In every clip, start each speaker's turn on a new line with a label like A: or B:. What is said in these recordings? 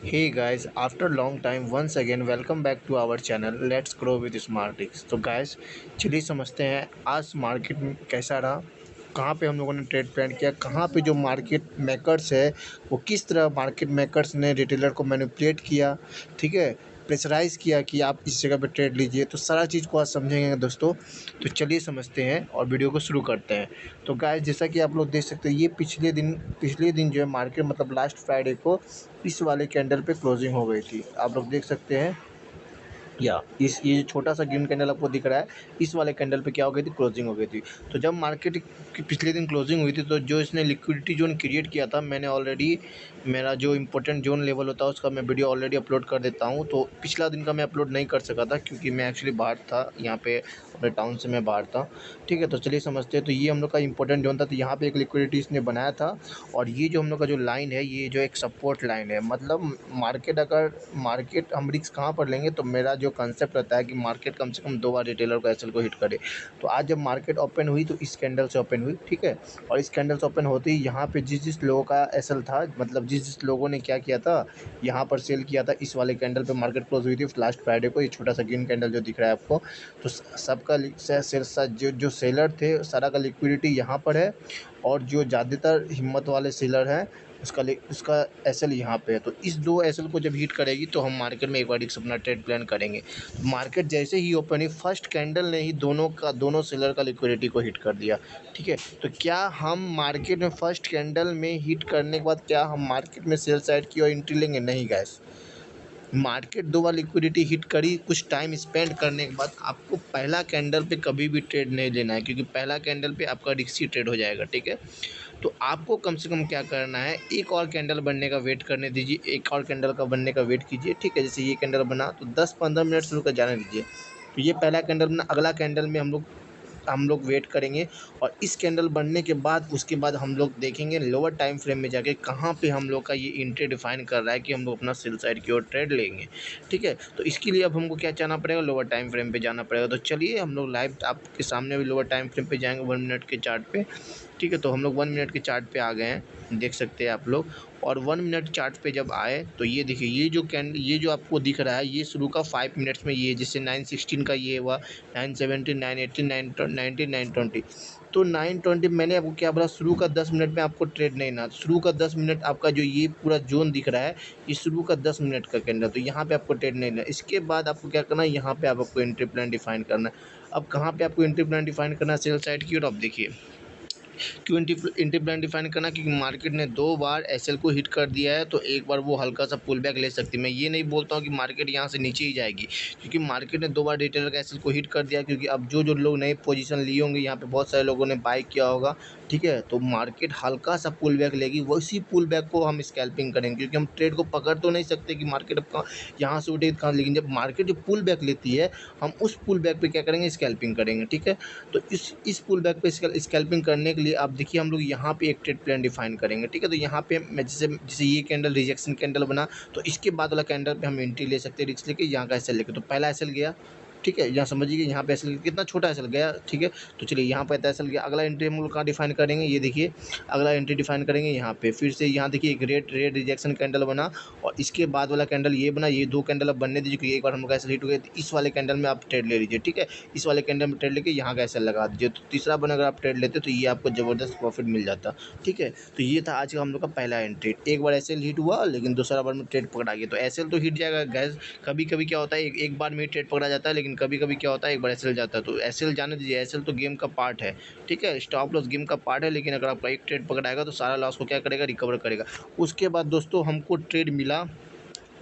A: Hey guys, after long time once again welcome back to our channel Let's Grow with Smartix। तो guys चलिए समझते हैं आज market में कैसा रहा, कहाँ पे हम लोगों ने ट्रेड प्लान किया, कहाँ पे जो मार्केट मेकर्स है वो किस तरह मार्केट मेकर्स ने रिटेलर को मैनिपुलेट किया, ठीक है, प्रेशराइज़ किया कि आप इस जगह पे ट्रेड लीजिए। तो सारा चीज़ को आज समझेंगे दोस्तों। तो चलिए समझते हैं और वीडियो को शुरू करते हैं। तो गाइस जैसा कि आप लोग देख सकते हैं ये पिछले दिन जो है मार्केट मतलब लास्ट फ्राइडे को इस वाले कैंडल पे क्लोजिंग हो गई थी। आप लोग देख सकते हैं या इस ये छोटा सा ग्रीन कैंडल आपको दिख रहा है, इस वाले कैंडल पे क्या हो गई थी, क्लोजिंग हो गई थी। तो जब मार्केट की पिछले दिन क्लोजिंग हुई थी तो जो इसने लिक्विडिटी जोन क्रिएट किया था, मैंने ऑलरेडी मेरा जो इंपॉर्टेंट जोन लेवल होता है उसका मैं वीडियो ऑलरेडी अपलोड कर देता हूँ। तो पिछला दिन का मैं अपलोड नहीं कर सका था क्योंकि मैं एक्चुअली बाहर था, यहाँ पे अपने टाउन से मैं बाहर था। ठीक है, तो चलिए समझते हैं। तो ये हम लोग का इंपॉर्टेंट जोन था, तो यहाँ पे एक लिक्विडिटी इसने बनाया था और ये जो हम लोग का जो लाइन है ये जो एक सपोर्ट लाइन है। मतलब मार्केट हम रिस्क कहाँ पर लेंगे, तो मेरा जो कंसेप्ट रहता है कि मार्केट कम से कम 2 बार रिटेलर को एसएल को हिट करे। तो आज जब मार्केट ओपन हुई तो इस कैंडल से ओपन हुई, ठीक है, और इस कैंडल से ओपन होते ही यहाँ पे जिस लोगों का एसएल था, मतलब जिस लोगों ने क्या किया था, यहाँ पर सेल किया था, इस वाले कैंडल पे मार्केट क्लोज हुई थी लास्ट फ्राइडे को। ये छोटा सा ग्रीन कैंडल जो दिख रहा है आपको, तो सबका जो सेलर थे सारा का लिक्विडिटी यहाँ पर है और जो ज़्यादातर हिम्मत वाले सेलर हैं उसका एसएल यहाँ पे है। तो इस दो एसएल को जब हिट करेगी तो हम मार्केट में एक बार अपना ट्रेड प्लान करेंगे। मार्केट जैसे ही ओपन हुई फर्स्ट कैंडल ने ही दोनों सेलर का लिक्विडिटी को हिट कर दिया। ठीक है, तो क्या हम मार्केट में फर्स्ट कैंडल में हिट करने के बाद क्या हम मार्केट में सेल साइड की ओर एंट्री लेंगे? नहीं गैस, मार्केट 2 बार लिक्विडिटी हिट करी, कुछ टाइम स्पेंड करने के बाद आपको पहला कैंडल पे कभी भी ट्रेड नहीं लेना है क्योंकि पहला कैंडल पे आपका रिस्की ट्रेड हो जाएगा। ठीक है, तो आपको कम से कम क्या करना है, एक और कैंडल बनने का वेट करने दीजिए, एक और कैंडल का बनने का वेट कीजिए। ठीक है, जैसे ये कैंडल बना तो 10-15 मिनट शुरू कर जाने दीजिए। तो ये पहला कैंडल बना, अगला कैंडल में हम लोग वेट करेंगे और इस कैंडल बनने के बाद उसके बाद हम लोग देखेंगे लोअर टाइम फ्रेम में जाके कहाँ पे हम लोग का ये एंट्री डिफाइन कर रहा है कि हम लोग अपना सेल साइड की ओर ट्रेड लेंगे। ठीक है, तो इसके लिए अब हमको क्या जाना पड़ेगा, लोअर टाइम फ्रेम पे जाना पड़ेगा। तो चलिए हम लोग लाइव आपके सामने भी लोअर टाइम फ्रेम पे जाएंगे 1 मिनट के चार्ट पे। ठीक है, तो हम लोग 1 मिनट के चार्ट पे आ गए हैं, देख सकते हैं आप लोग। और 1 मिनट चार्ट पे जब आए तो ये देखिए, ये जो आपको दिख रहा है ये शुरू का 5 मिनट्स में ये जिससे 916 का ये हुआ, 917, 918, 919, 920। तो 920 मैंने आपको क्या बोला, शुरू का 10 मिनट में आपको ट्रेड नहीं ना, शुरू का 10 मिनट आपका जो ये पूरा जोन दिख रहा है ये शुरू का 10 मिनट का कैंडल, तो यहाँ पे आपको ट्रेड नहीं ना। इसके बाद आपको क्या करना है, यहाँ पे आपको एंट्री प्लान डिफाइन करना है। अब कहाँ पे आपको एंट्री प्लान डिफाइन करना है, सेल साइड की ओर। अब देखिए क्यों एंट्री प्लान डिफाइन करना, क्योंकि मार्केट ने 2 बार एसएल को हिट कर दिया है तो एक बार वो हल्का सा पुल बैक ले सकती है। मैं ये नहीं बोलता हूँ कि मार्केट यहाँ से नीचे ही जाएगी, क्योंकि मार्केट ने 2 बार रिटेलर का एसएल को हिट कर दिया। क्योंकि अब जो लोग नए पोजीशन लिए होंगे, यहाँ पे बहुत सारे लोगों ने बाई किया होगा। ठीक है, तो मार्केट हल्का सा पुल बैक लेगी, उसी पुल बैक को हम स्कैल्पिंग करेंगे क्योंकि हम ट्रेड को पकड़ तो नहीं सकते कि मार्केट अब कहाँ यहाँ से उठेगी कहाँ। लेकिन जब मार्केट जो पुल बैक लेती है हम उस पुल बैक पे क्या करेंगे, स्कैल्पिंग करेंगे। ठीक है, तो इस पुल बैक पे स्कैल्पिंग करने के लिए आप देखिए हम लोग यहाँ पे एक ट्रेड प्लान डिफाइन करेंगे। ठीक है, तो यहाँ पे मैं जैसे जैसे ये कैंडल रिजेक्शन कैंडल बना तो इसके बाद वाला कैंडल पे हम एंट्री ले सकते हैं रिस्क लेके, यहाँ का एसएल लेके। तो पहला एसएल गया, ठीक है, यहाँ समझिए कि यहाँ पे एसएल कितना छोटा एसएल गया। ठीक है, तो चलिए यहाँ पे एसएल गया, अगला एंट्री हम लोग कहाँ डिफाइन करेंगे, ये देखिए अगला एंट्री डिफाइन करेंगे यहाँ पे। फिर से यहाँ देखिए एक रेड रिजेक्शन कैंडल बना और इसके बाद वाला कैंडल ये बना। ये 2 कैंडल अब बनने दीजिए क्योंकि एक बार हम लोग एसएल हिट हो गए, तो इस वाले कैंडल में आप ट्रेड ले लीजिए। ठीक है, इस वाले कैंडल में ट्रेड लेके यहाँ का एसएल लगा दीजिए। तो तीसरा बन अगर आप ट्रेड लेते तो ये आपको ज़बरदस्त प्रॉफिट मिल जाता। ठीक है, तो ये था आज का हम लोग का पहला एंट्री। एक बार एसएल हिट हुआ लेकिन दूसरा बार में ट्रेड पकड़ा गया। तो एसएल तो हिट जाएगा गैस, कभी कभी क्या होता है एक बार में ही ट्रेड पकड़ा जाता है, लेकिन कभी कभी क्या होता है एक बार एसएल जाता है। तो एसएल जाने दीजिए, एसएल तो गेम का पार्ट है। ठीक है, स्टॉप लॉस गेम का पार्ट है, लेकिन अगर आपका एक ट्रेड पकड़ाएगा तो सारा लॉस को क्या करेगा, रिकवर करेगा। उसके बाद दोस्तों हमको ट्रेड मिला,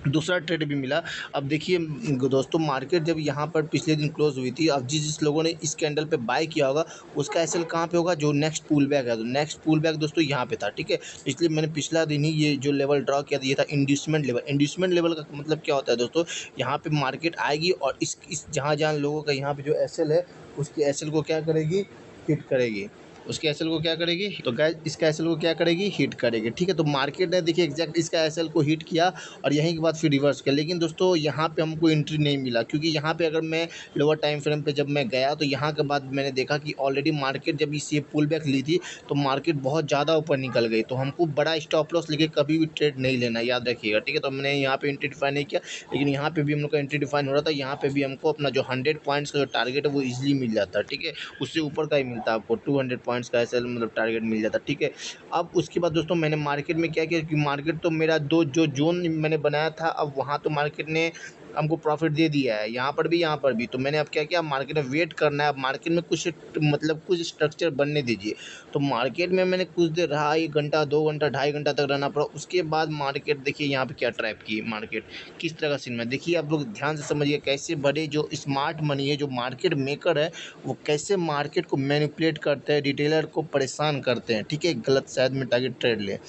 A: दूसरा ट्रेड भी मिला। अब देखिए दोस्तों, मार्केट जब यहाँ पर पिछले दिन क्लोज हुई थी, अब जिस लोगों ने इस कैंडल पे बाय किया होगा उसका एसएल कहाँ पे होगा, जो नेक्स्ट पुल बैक है। तो नेक्स्ट पुल बैक दोस्तों यहाँ पे था। ठीक है, इसलिए मैंने पिछला दिन ही ये जो लेवल ड्रॉ किया था ये था इंड्यूसमेंट लेवल। इंड्यूसमेंट लेवल का मतलब क्या होता है दोस्तों, यहाँ पे मार्केट आएगी और इस जहाँ लोगों का यहाँ पे जो एसएल है उसकी एसएल को क्या करेगी, हिट करेगी। उसके एसएल को क्या करेगी, तो गाइस इसका एसएल को क्या करेगी, हिट करेगी। ठीक है, तो मार्केट ने देखिए एग्जैक्ट इसका एसएल को हिट किया और यहीं के बाद फिर रिवर्स किया। लेकिन दोस्तों यहाँ पे हमको एंट्री नहीं मिला, क्योंकि यहाँ पे अगर मैं लोअर टाइम फ्रेम पे जब मैं गया तो यहाँ के बाद मैंने देखा कि ऑलरेडी मार्केट जब इस ये पुल बैक ली थी तो मार्केट बहुत ज़्यादा ऊपर निकल गई। तो हमको बड़ा स्टॉप लॉस लेके कभी भी ट्रेड नहीं लेना, याद रखिएगा। ठीक है, तो मैंने यहाँ पे एंट्री डिफाइन नहीं किया, लेकिन यहाँ पे भी हम लोग का एंट्री डिफाइन हो रहा था। यहाँ पे भी हमको अपना जो 100 पॉइंट्स का जो टारगेट है वो इजीली मिल जाता है। ठीक है, उससे ऊपर का ही मिलता है आपको, 200 पॉइंट्स का ऐसा मतलब टारगेट मिल जाता है। ठीक है, अब उसके बाद दोस्तों मैंने मार्केट में क्या किया कि मार्केट तो मेरा दो जो जोन मैंने बनाया था, अब वहाँ तो मार्केट ने हमको प्रॉफिट दे दिया है, यहाँ पर भी यहाँ पर भी। तो मैंने अब क्या किया, मार्केट में वेट करना है। अब मार्केट में कुछ मतलब कुछ स्ट्रक्चर बनने दीजिए। तो मार्केट में मैंने कुछ देर रहा, 1 घंटा 2 घंटा 2.5 घंटा तक रहना पड़ा। उसके बाद मार्केट देखिए यहाँ पे क्या ट्रैप की मार्केट, किस तरह का सीन में देखिए। आप लोग ध्यान से समझिए कैसे बड़े जो स्मार्ट मनी है, जो मार्केट मेकर है, वो कैसे मार्केट को मैनिपुलेट करते हैं, रिटेलर को परेशान करते हैं। ठीक है, गलत शायद में टारगेट ट्रेड ले।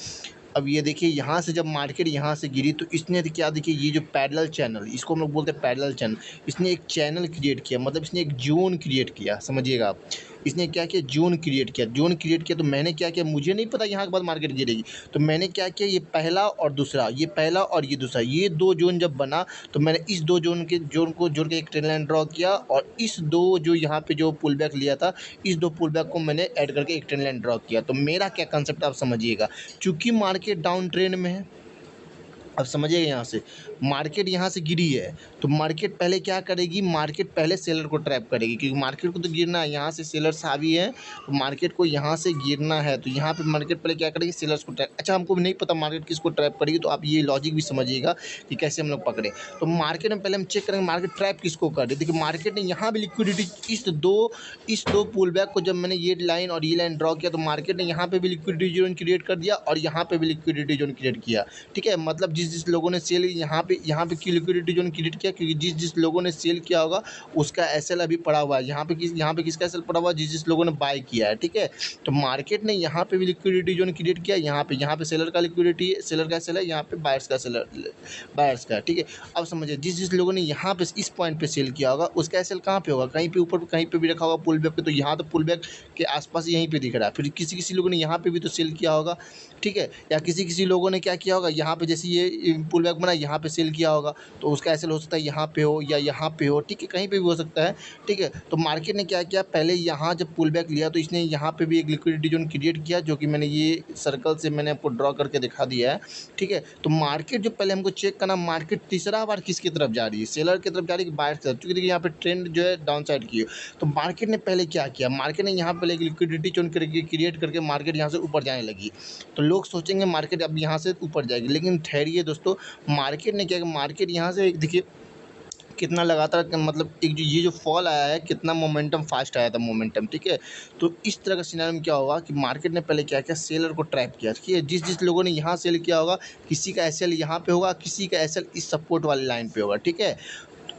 A: अब ये देखिए यहाँ से जब मार्केट यहाँ से गिरी तो इसने क्या देखिए, ये जो पैरेलल चैनल, इसको हम लोग बोलते हैं पैरेलल चैनल, इसने एक चैनल क्रिएट किया, मतलब इसने एक जोन क्रिएट किया, समझिएगा आप। इसने क्या किया, जोन क्रिएट किया। जोन क्रिएट किया तो मैंने क्या किया, मुझे नहीं पता यहाँ के बाद मार्केट गिरेगी, तो मैंने क्या किया, ये पहला और दूसरा, ये पहला और ये दूसरा, ये 2 जोन जब बना तो मैंने इस 2 जोन को जोड़ के एक ट्रेंड लाइन ड्रॉ किया, और इस 2 जो यहाँ पे जो पुल बैक लिया था, इस 2 पुल बैक को मैंने ऐड करके एक ट्रेंड लाइन ड्रॉ किया। तो मेरा क्या कंसेप्ट आप समझिएगा, चूँकि मार्केट डाउन ट्रेंड में है। अब समझिए यहाँ से मार्केट यहाँ से गिरी है तो मार्केट पहले क्या करेगी, मार्केट पहले सेलर को ट्रैप करेगी, क्योंकि मार्केट को तो गिरना है। यहाँ से सेलर्स हावी है तो मार्केट को यहाँ से गिरना है, तो यहाँ पे मार्केट पहले क्या करेगी, सेलर्स को ट्रैप। अच्छा, हमको भी नहीं पता मार्केट किसको ट्रैप करेगी, तो आप ये लॉजिक भी समझिएगा कि कैसे हम लोग पकड़े। तो मार्केट में पहले हम चेक करेंगे मार्केट ट्रैप किसको कर रही है। देखिए मार्केट ने यहाँ भी लिक्विडिटी, इस दो पुल बैक को जब मैंने ये लाइन और ये लाइन ड्रॉ किया तो मार्केट ने यहाँ पे भी लिक्विडिटी जोन क्रिएट कर दिया और यहाँ पे भी लिक्विडिटी जोन क्रिएट किया। ठीक है, मतलब जिस लोगों ने सेल यहाँ पे की लिक्विडिटी जोन क्रिएट किया, क्योंकि जिस लोगों ने सेल किया होगा उसका एसएल अभी पड़ा हुआ है। यहाँ पे किसका एसएल पड़ा हुआ है, जिस लोगों ने बाय किया है। ठीक है, तो मार्केट ने यहाँ पे भी लिक्विडिटी जोन क्रिएट किया, यहाँ पे सेलर का लिक्विडिटी, सेलर का एसएल है, यहाँ पे बायर्स का। ठीक है, अब समझिए जिस लोगों ने यहाँ पे इस पॉइंट पे सेल किया होगा उसका एसएल कहाँ पे होगा, कहीं पे ऊपर, कहीं पे भी रखा होगा पुल बैक पे, तो यहाँ तो पुल बैक के आसपास यहीं पे दिख रहा है। फिर किसी लोगों ने यहाँ पे भी तो सेल किया होगा। ठीक है, या किसी लोगों ने क्या किया होगा, यहाँ पे जैसे ये पुल बैक बना यहाँ पे सेल किया होगा, तो उसका एसएल हो सकता है यहाँ पे हो या यहाँ पे हो। ठीक है, कहीं पे भी हो सकता है। ठीक है, तो मार्केट ने क्या किया, पहले यहाँ जब पुल बैक लिया तो इसने यहाँ पे भी एक लिक्विडिटी जोन क्रिएट किया, जो कि मैंने ये सर्कल से मैंने आपको ड्रॉ करके दिखा दिया है। ठीक है, तो मार्केट जो पहले हमको चेक करना, मार्केट तीसरा बार किसकी तरफ जा रही है, सेलर की तरफ जा रही है कि बायर की तरफ, क्योंकि देखिए यहाँ पे ट्रेंड जो है डाउन साइड की है। तो मार्केट ने पहले क्या किया, मार्केट ने यहाँ पहले एक लिक्विडिटी जोन क्रिएट करके मार्केट यहाँ से ऊपर जाने लगी। तो लोग सोचेंगे मार्केट अब यहाँ से ऊपर जाएगी, लेकिन ठहरिए दोस्तों, मार्केट ने क्या किया, मार्केट यहाँ से देखिए कितना लगातार, मतलब एक जो ये जो फॉल आया है, कितना मोमेंटम फास्ट आया था मोमेंटम। ठीक है, तो इस तरह का सिनेरियो में क्या होगा कि मार्केट ने पहले क्या किया, सेलर को ट्रैप किया। ठीक है, जिस लोगों ने यहाँ सेल किया होगा, किसी का एसएल यहाँ पे होगा, किसी का एसएल इस सपोर्ट वाली लाइन पे होगा। ठीक है,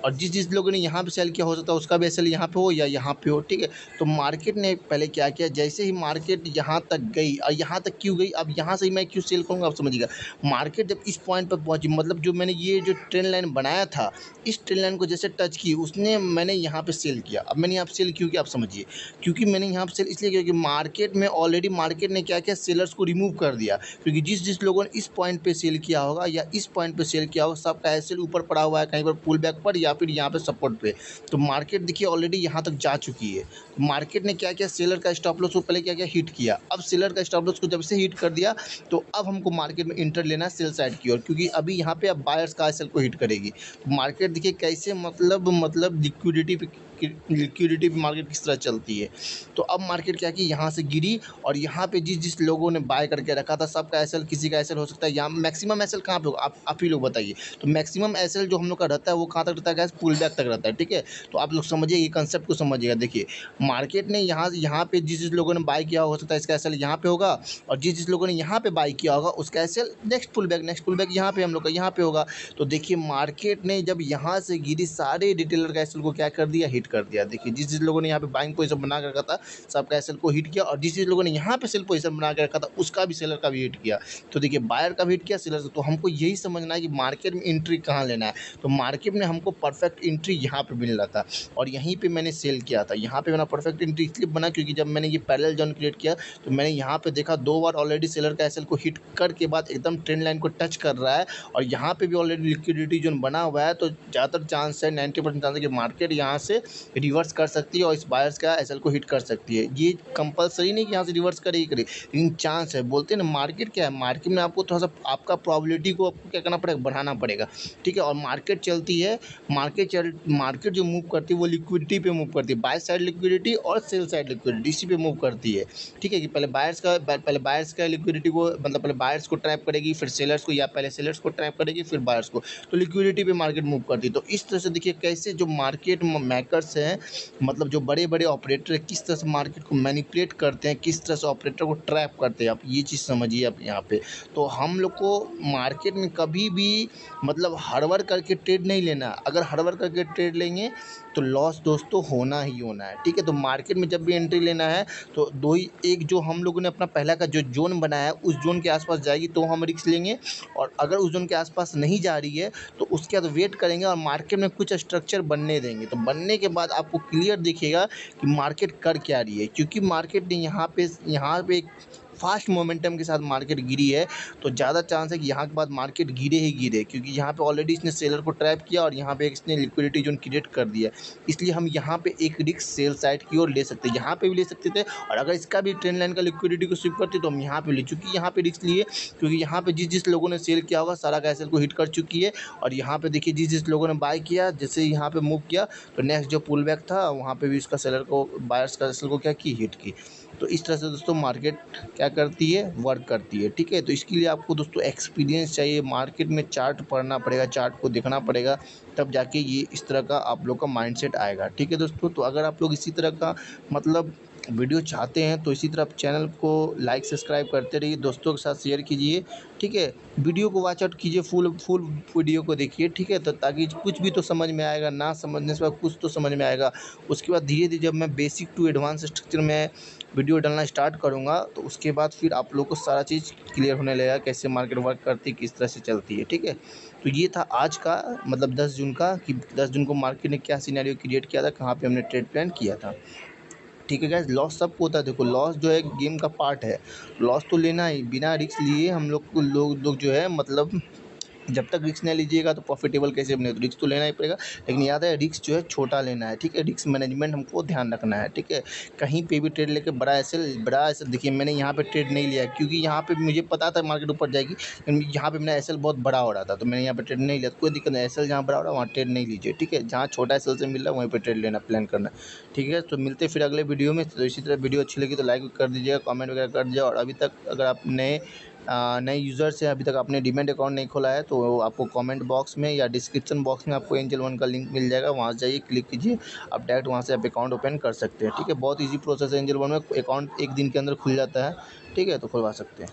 A: और जिस लोगों ने यहाँ पे सेल किया हो सकता है उसका भी एसएल यहाँ पे हो या यहाँ पे हो। ठीक है, तो मार्केट ने पहले क्या किया, जैसे ही मार्केट यहाँ तक गई, और यहाँ तक क्यों गई, अब यहाँ से ही मैं क्यों सेल करूँगा, आप समझिएगा। मार्केट जब इस पॉइंट पर पहुँची, मतलब जो मैंने ये जो ट्रेंड लाइन बनाया था, इस ट्रेंड लाइन को जैसे टच की उसने, मैंने यहाँ पे सेल किया। अब मैंने यहाँ पे सेल क्यों किया, आप समझिए, क्योंकि मैंने यहाँ पे सेल इसलिए किया कि मार्केट में ऑलरेडी मार्केट ने क्या किया, सेलर्स को रिमूव कर दिया, क्योंकि जिस लोगों ने इस पॉइंट पे सेल किया होगा या इस पॉइंट पे सेल किया होगा, सबका एसएल ऊपर पड़ा हुआ है, कहीं पर पुल बैक पर या फिर यहाँ पे सपोर्ट पे। तो मार्केट देखिए ऑलरेडी यहाँ तक जा चुकी है। तो मार्केट ने क्या किया, सेलर का स्टॉप लॉस को पहले क्या किया, हिट किया। अब सेलर का स्टॉप लॉस को जब से हिट कर दिया तो अब हमको मार्केट में इंटर लेना है सेल साइड की ओर, क्योंकि अभी यहाँ पे अब बायर्स का एसएल को हिट करेगी। तो मार्केट देखिए कैसे, मतलब लिक्विडिटी पे मार्केट किस तरह चलती है। तो अब मार्केट क्या की, यहाँ से गिरी, और यहाँ पे जिस लोगों ने बाय करके रखा था सबका एसएल, किसी का एसएल हो सकता है यहाँ। मैक्सिमम एसएल कहाँ पे होगा, आप ही लोग बताइए। तो मैक्सिमम एसएल जो हम लोग का रहता है वो कहाँ तक रहता है गाइस, पुल बैक तक रहता है। ठीक है, तो आप लोग समझिए, ये कंसेप्ट को समझिएगा। देखिए मार्केट ने यहाँ पे जिस लोगों ने बाय किया हो सकता है इसका एसएल यहाँ पे होगा, और जिस लोगों ने यहाँ पे बाय किया होगा उसका एसएल नेक्स्ट पुल बैक यहाँ पे हम लोग का यहाँ पे होगा। तो देखिए मार्केट ने जब यहाँ से गिरी, सारे रिटेलर का एसएल को क्या कर दिया, हिट कर दिया। देखिए जिस जिस लोगों ने यहाँ पे बाइंग पोजीशन बना के रखा था सबका एसएल को हिट किया, और जिस जिस लोगों ने यहाँ पे सेल पोजीशन बना के रखा था उसका भी सेलर का भी हिट किया। तो देखिए बायर का भी हिट किया, सेलर का। तो हमको यही समझना है कि मार्केट में एंट्री कहाँ लेना है। तो मार्केट में हमको परफेक्ट एंट्री यहाँ पे मिल रहा था और यहीं पे मैंने सेल किया था। यहाँ पे मेरा परफेक्ट एंट्री इसलिए बना क्योंकि जब मैंने ये पैरेलल जोन क्रिएट किया तो मैंने यहाँ पे देखा 2 बार ऑलरेडी सेलर का एसएल को हिट करके बाद एकदम ट्रेंड लाइन को टच कर रहा है, और यहाँ पे भी ऑलरेडी लिक्विडिटी जोन बना हुआ है। तो ज़्यादातर चांस है, 90% चांस है कि मार्केट यहाँ से रिवर्स कर सकती है और इस बायर्स का एसएल को हिट कर सकती है। ये कंपलसरी नहीं कि यहाँ से रिवर्स करेगी, लेकिन चांस है। बोलते हैं ना मार्केट क्या है, मार्केट में आपको थोड़ा सा आपका प्रोबेबिलिटी को आपको क्या करना पड़ेगा, बढ़ाना पड़ेगा। ठीक है, और मार्केट चलती है, मार्केट जो मूव करती है वो लिक्विडिटी पे मूव करती है, बाय साइड लिक्विडिटी और सेल साइड लिक्विडिटी इसी पे मूव करती है। ठीक है, कि पहले बायर्स का लिक्विडिटी को, मतलब पहले बायर्स को ट्रैप करेगी फिर सेलर्स को, या पहले सेलर्स को ट्रैप करेगी फिर बायर्स को। तो लिक्विडिटी पे मार्केट मूव करती है। तो इस तरह से देखिए कैसे जो मार्केट मेकर्स हैं, मतलब जो बड़े बड़े ऑपरेटर है, किस तरह से मार्केट को मैनिपुलेट करते हैं, किस तरह से ऑपरेटर को ट्रैप करते हैं। आप ये चीज़ समझिए आप यहाँ पे। तो हम लोग को मार्केट में कभी भी मतलब हड़बड़ करके ट्रेड नहीं लेना। अगर हड़बड़ करके ट्रेड लेंगे तो लॉस दोस्तों होना ही होना है। ठीक है, तो मार्केट में जब भी एंट्री लेना है तो दो ही, एक जो हम लोगों ने अपना पहला का जो जोन बनाया है उस जोन के आसपास जाएगी तो हम रिस्क लेंगे, और अगर उस जोन के आसपास नहीं जा रही है तो उसके बाद वेट करेंगे और मार्केट में कुछ स्ट्रक्चर बनने देंगे। तो बनने के बाद आपको क्लियर दिखेगा कि मार्केट कर क्या रही है, क्योंकि मार्केट ने यहाँ पे एक फास्ट मोमेंटम के साथ मार्केट गिरी है। तो ज़्यादा चांस है कि यहाँ के बाद मार्केट गिरे ही गिरे, क्योंकि यहाँ पे ऑलरेडी इसने सेलर को ट्रैप किया और यहाँ पे इसने लिक्विडिटी जोन क्रिएट कर दिया। इसलिए हम यहाँ पे एक रिस्क सेल साइड की ओर ले सकते हैं, यहाँ पे भी ले सकते थे, और अगर इसका भी ट्रेंड लाइन का लिक्विडिटी को स्विप करते तो हम यहाँ पे ले, चूँकि यहाँ पे रिस्क लिए, क्योंकि यहाँ पे जिस जिस लोगों ने सेल किया होगा सारा का एसएल को हिट कर चुकी है। और यहाँ पे देखिए जिस जिस लोगों ने बाय किया, जैसे यहाँ पे मूव किया तो नेक्स्ट जो पुल बैक था वहाँ पे भी इसका सेलर को, बायर्स का एसएल को क्या की, हिट की। तो इस तरह से दोस्तों मार्केट क्या करती है, वर्क करती है। ठीक है, तो इसके लिए आपको दोस्तों एक्सपीरियंस चाहिए, मार्केट में चार्ट पढ़ना पड़ेगा, चार्ट को देखना पड़ेगा, तब जाके ये इस तरह का आप लोग का माइंडसेट आएगा। ठीक है दोस्तों, तो अगर आप लोग इसी तरह का मतलब वीडियो चाहते हैं तो इसी तरह आप चैनल को लाइक सब्सक्राइब करते रहिए, दोस्तों के साथ शेयर कीजिए। ठीक है, वीडियो को वॉच आउट कीजिए, फुल वीडियो को देखिए। ठीक है, तो ताकि कुछ भी तो समझ में आएगा, ना समझने से कुछ तो समझ में आएगा। उसके बाद धीरे धीरे जब मैं बेसिक टू एडवांस स्ट्रक्चर में वीडियो डालना स्टार्ट करूँगा तो उसके बाद फिर आप लोग को सारा चीज़ क्लियर होने लगेगा, कैसे मार्केट वर्क करती है, किस तरह से चलती है। ठीक है, तो ये था आज का मतलब 10 जून का, कि 10 जून को मार्केट ने क्या सिनेरियो क्रिएट किया था, कहाँ पे हमने ट्रेड प्लान किया था। ठीक है गाइस, लॉस सबको होता है। देखो लॉस जो है गेम का पार्ट है, लॉस तो लेना ही, बिना रिस्क लिए हम लोग जो है मतलब जब तक रिस्क नहीं लीजिएगा तो प्रॉफिटेबल कैसे बने, तो रिस्क तो लेना ही पड़ेगा। लेकिन याद है रिस्क जो है छोटा लेना है। ठीक है, रिस्क मैनेजमेंट हमको ध्यान रखना है। ठीक है, कहीं पे भी ट्रेड लेके बड़ा एसएल देखिए मैंने यहाँ पे ट्रेड नहीं लिया क्योंकि यहाँ पे मुझे पता था मार्केट ऊपर जाएगी, लेकिन यहाँ पे मेरा एसएल बहुत बड़ा हो रहा था तो मैंने यहाँ पे ट्रेड नहीं लिया। कोई दिक्कत नहीं, एसएल जहाँ बड़ा हो रहा है वहाँ ट्रेड नहीं लीजिए। ठीक है, जहाँ छोटा एसएल से मिल रहा है वहीं पर ट्रेड लेना प्लान करना। ठीक है, तो मिलते फिर अगले वीडियो में। तो इसी तरह वीडियो अच्छी लगी तो लाइक कर दीजिएगा, कमेंट वगैरह कर दीजिएगा। और अभी तक अगर आप नए यूज़र्स हैं, अभी तक आपने डीमैट अकाउंट नहीं खोला है तो आपको कमेंट बॉक्स में या डिस्क्रिप्शन बॉक्स में आपको एंजल वन का लिंक मिल जाएगा, वहाँ से जाइए, क्लिक कीजिए, आप डायरेक्ट वहाँ से आप अकाउंट ओपन कर सकते हैं। ठीक है, बहुत ईजी प्रोसेस है, एंजल वन में अकाउंट 1 दिन के अंदर खुल जाता है। ठीक है, तो खुलवा सकते हैं।